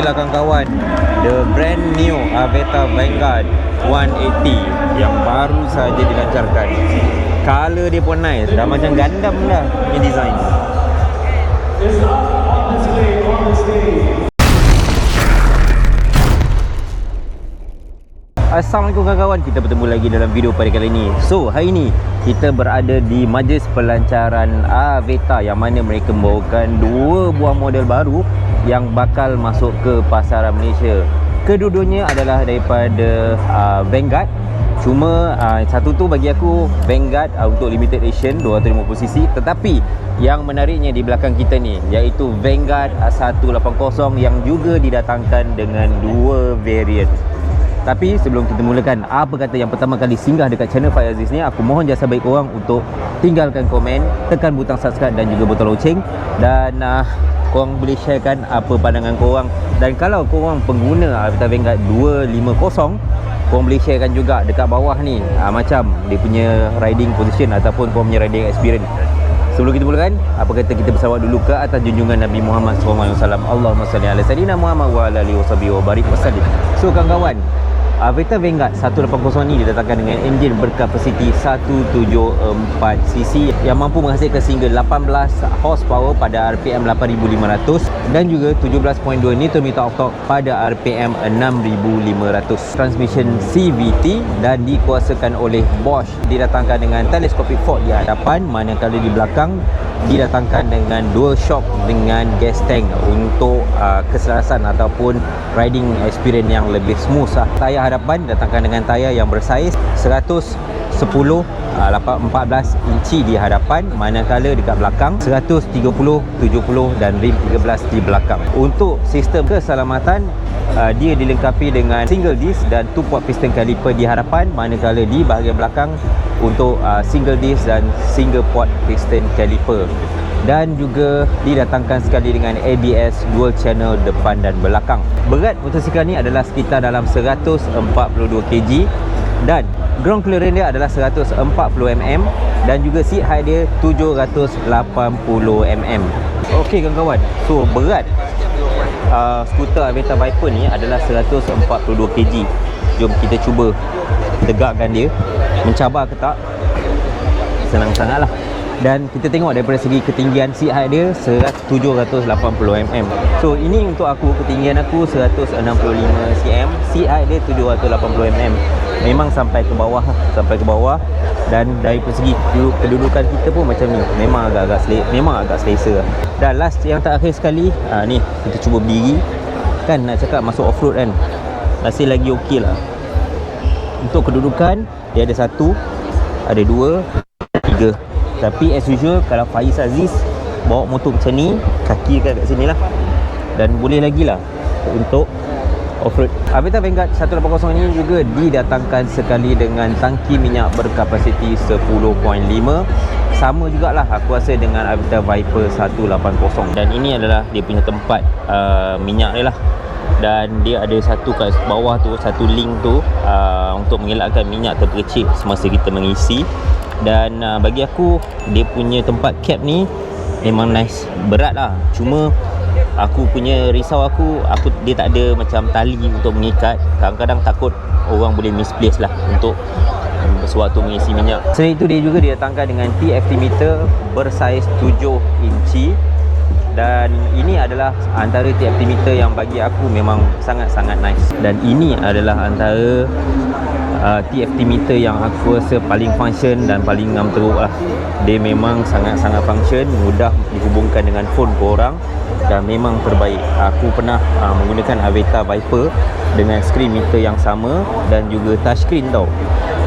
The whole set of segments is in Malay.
inilah kawan-kawan, the brand new Aveta Vanguard 180 yang baru saja dilancarkan. Color dia pun nice, dah macam Gundam dah punya design. Assalamualaikum kawan-kawan, kita bertemu lagi dalam video pada kali ini. So, hari ini kita berada di majlis pelancaran Aveta yang mana mereka membawakan dua buah model baru yang bakal masuk ke pasaran Malaysia. Kedua-duanya adalah daripada Vanguard. Cuma satu tu bagi aku Vanguard untuk limited edition 250cc, tetapi yang menariknya di belakang kita ni iaitu Vanguard 180 yang juga didatangkan dengan dua variant. Tapi sebelum kita mulakan, apa kata yang pertama kali singgah dekat channel Faiz Aziz ni, aku mohon jasa baik korang untuk tinggalkan komen, tekan butang subscribe dan juga butang loceng, dan korang boleh sharekan apa pandangan korang. Dan kalau korang pengguna Aveta Vanguard 250, korang boleh sharekan juga dekat bawah ni macam dia punya riding position ataupun korang punya riding experience. Sebelum kita mulakan, apa kata kita bersalawat dulu ke atas junjungan Nabi Muhammad SAW. Allahumma salli ala sayyidina Muhammad wa ala alihi washabihi wa barik wasallim. So kawan-kawan, Aveta Vanguard 180 ni didatangkan dengan enjin berkapasiti 174cc yang mampu menghasilkan sehingga 18 horsepower pada RPM 8500 dan juga 17.2 Nm of torque pada RPM 6500. Transmission CVT dan dikuasakan oleh Bosch. Didatangkan dengan telescopic fork di hadapan, manakala di belakang didatangkan dengan dual shock dengan gas tank untuk keselarasan ataupun riding experience yang lebih smooth. Tayar hadapan didatangkan dengan tayar yang bersaiz 110 14 inci di hadapan, manakala dekat belakang 130 70 dan rim 13 di belakang. Untuk sistem keselamatan, dia dilengkapi dengan single disc dan 2-port piston caliper di hadapan, manakala di bahagian belakang untuk single disc dan single port piston caliper. Dan juga didatangkan sekali dengan ABS dual channel depan dan belakang. Berat motosikal ni adalah sekitar dalam 142 kg dan ground clearance dia adalah 140 mm dan juga seat height dia 780 mm. Okey kawan-kawan, so berat skuter Aveta Viper ni adalah 142 kg. Jom kita cuba tegakkan dia, mencabar ke tak? Senang sangatlah. Dan kita tengok daripada segi ketinggian, seat height dia 780 mm. So ini untuk aku, ketinggian aku 165 cm, seat height dia 780 mm. Memang sampai ke bawah, dan dari segi kedudukan kita pun macam ni, memang agak selesa. Dan last yang terakhir sekali, ni kita cuba berdiri kan, nak cakap masuk off-road kan, masih lagi okey lah. Untuk kedudukan dia ada 1, ada 2, 3. Tapi as usual, kalau Faiz Aziz bawa motor macam ni, kaki kat sini lah, dan boleh lagi lah untuk off-road. Aveta Vanguard 180 ini juga didatangkan sekali dengan tangki minyak berkapasiti 10.5. Sama jugalah aku rasa dengan Aveta Viper 180. Dan ini adalah dia punya tempat minyak dia lah. Dan dia ada satu kat bawah tu, satu link tu untuk mengelakkan minyak terpercik semasa kita mengisi. Dan bagi aku, dia punya tempat cap ni memang nice. Berat lah, cuma aku punya risau dia tak ada macam tali untuk mengikat. Kadang-kadang takut orang boleh misplace lah untuk sewaktu mengisi minyak. Selain itu, dia juga didatangkan dengan TFT meter bersaiz 7 inci. Dan ini adalah antara TFT meter yang bagi aku memang sangat-sangat nice. Dan ini adalah antara TFT meter yang aku rasa paling function dan paling ngam teruk lah. Dia memang sangat-sangat function, mudah dihubungkan dengan phone korang dan memang terbaik. Aku pernah menggunakan Aveta Viper dengan screen meter yang sama dan juga touchscreen tau.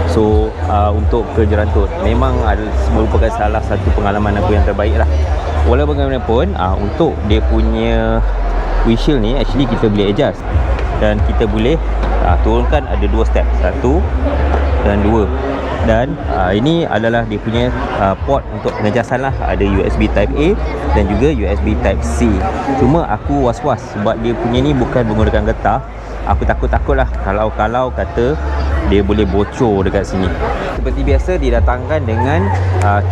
So untuk kerja rantut memang merupakan salah satu pengalaman aku yang terbaik lah. Walaupun bagaimanapun, untuk dia punya windshield ni actually kita boleh adjust dan kita boleh turunkan, ada 2 step, 1 dan 2. Dan ini adalah dia punya port untuk pengejasan lah. Ada USB Type A dan juga USB Type C. Cuma aku was-was sebab dia punya ni bukan menggunakan getah. Aku takut lah kalau kata dia boleh bocor dekat sini. Seperti biasa didatangkan dengan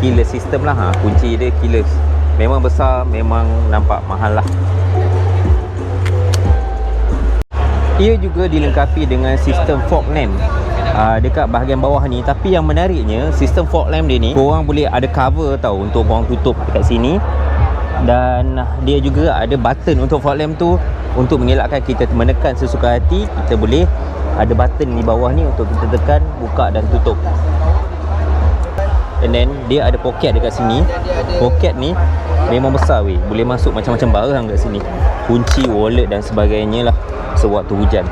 keyless system lah. Kunci dia keyless. Memang besar, memang nampak mahal lah. Ia juga dilengkapi dengan sistem fog lamp dekat bahagian bawah ni. Tapi yang menariknya, sistem fog lamp dia ni, korang boleh ada cover tau untuk korang tutup dekat sini. Dan dia juga ada button untuk fog lamp tu. Untuk mengelakkan kita menekan sesuka hati, kita boleh ada button di bawah ni untuk kita tekan, buka dan tutup. And then dia ada poket dekat sini. Poket ni memang besar weh, boleh masuk macam-macam barang kat sini. Kunci, wallet dan sebagainya lah sewaktu hujan.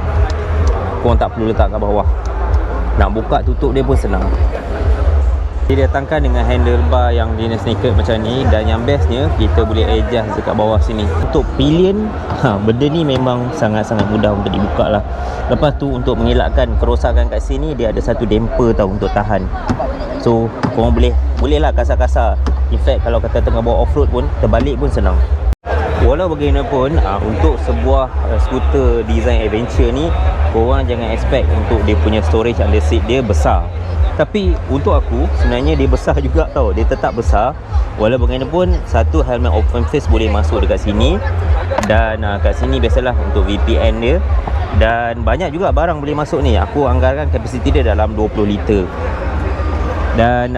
Korang tak perlu letak kat bawah. Nak buka tutup dia pun senang. Dia datangkan dengan handlebar yang jenis naked macam ni. Dan yang bestnya, kita boleh adjust dekat bawah sini. Untuk pillion, benda ni memang sangat-sangat mudah untuk dibuka lah. Lepas tu untuk mengelakkan kerosakan kat sini, dia ada satu damper tau untuk tahan. So korang boleh lah kasar-kasar. In fact kalau kata tengah bawa off-road pun, terbalik pun senang. Walau bagaimanapun, untuk sebuah skuter design adventure ni, korang jangan expect untuk dia punya storage under seat dia besar. Tapi untuk aku, sebenarnya dia besar juga tau. Dia tetap besar. Walau bagaimanapun, satu helmet open face boleh masuk dekat sini. Dan kat sini biasalah untuk VPN dia. Dan banyak juga barang boleh masuk ni. Aku anggarkan kapasiti dia dalam 20 liter. Dan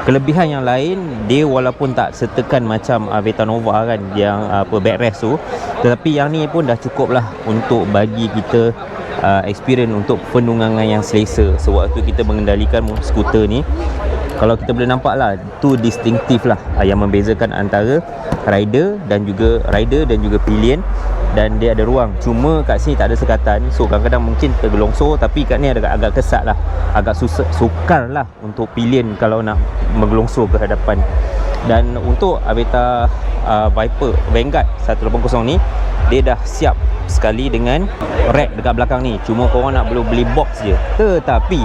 kelebihan yang lain, dia walaupun tak setekan macam Aveta Nova kan, yang backrest tu, tetapi yang ni pun dah cukup lah untuk bagi kita experience untuk penunggangan yang selesa sewaktu kita mengendalikan skuter ni. Kalau kita boleh nampak lah, tu distinktif lah yang membezakan antara rider dan juga pillion. Dan dia ada ruang, cuma kat sini tak ada sekatan. So kadang-kadang mungkin tergelongsor. Tapi kat ni agak kesat lah, agak sukar lah untuk pillion kalau nak menggelongsor ke hadapan. Dan untuk Aveta Viper Vanguard 180 ni, dia dah siap sekali dengan rack dekat belakang ni. Cuma korang nak perlu beli box je. Tetapi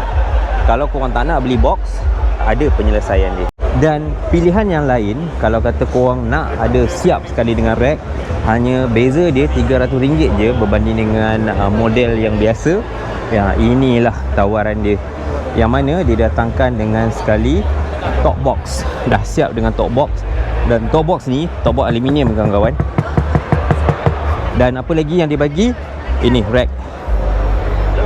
kalau korang tak nak beli box, ada penyelesaian dia. Dan pilihan yang lain, kalau kata korang nak ada siap sekali dengan rack, hanya beza dia RM300 je berbanding dengan model yang biasa. Ya, inilah tawaran dia, yang mana dia datangkan dengan sekali top box. Dah siap dengan top box. Dan top box ni top box aluminium kawan-kawan. Dan apa lagi yang dia bagi? Ini rack.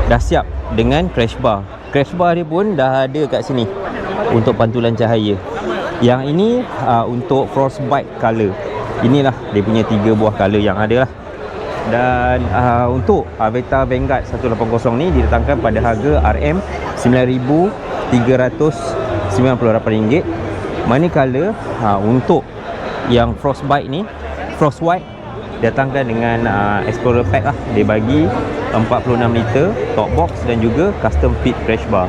Dah siap dengan crash bar. Crash bar dia pun dah ada kat sini untuk pantulan cahaya. Yang ini untuk frostbite color. Inilah dia punya 3 buah color yang ada lah. Dan untuk Aveta Vanguard 180 ni didatangkan pada harga RM9,398. Manakala untuk yang frostbite ni, frostwhite, datangkan dengan Explorer Pack lah. Dia bagi 46 liter top box dan juga custom fit crash bar.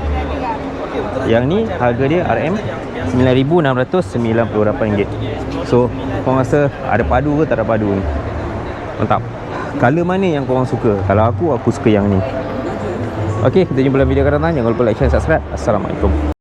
Yang ni harga dia RM9,698. So korang rasa ada padu ke tak ada padu ni? Mantap. Color mana yang korang suka? Kalau aku suka yang ni. Ok, kita jumpa dalam video akan datang. Jangan lupa like, share, subscribe. Assalamualaikum.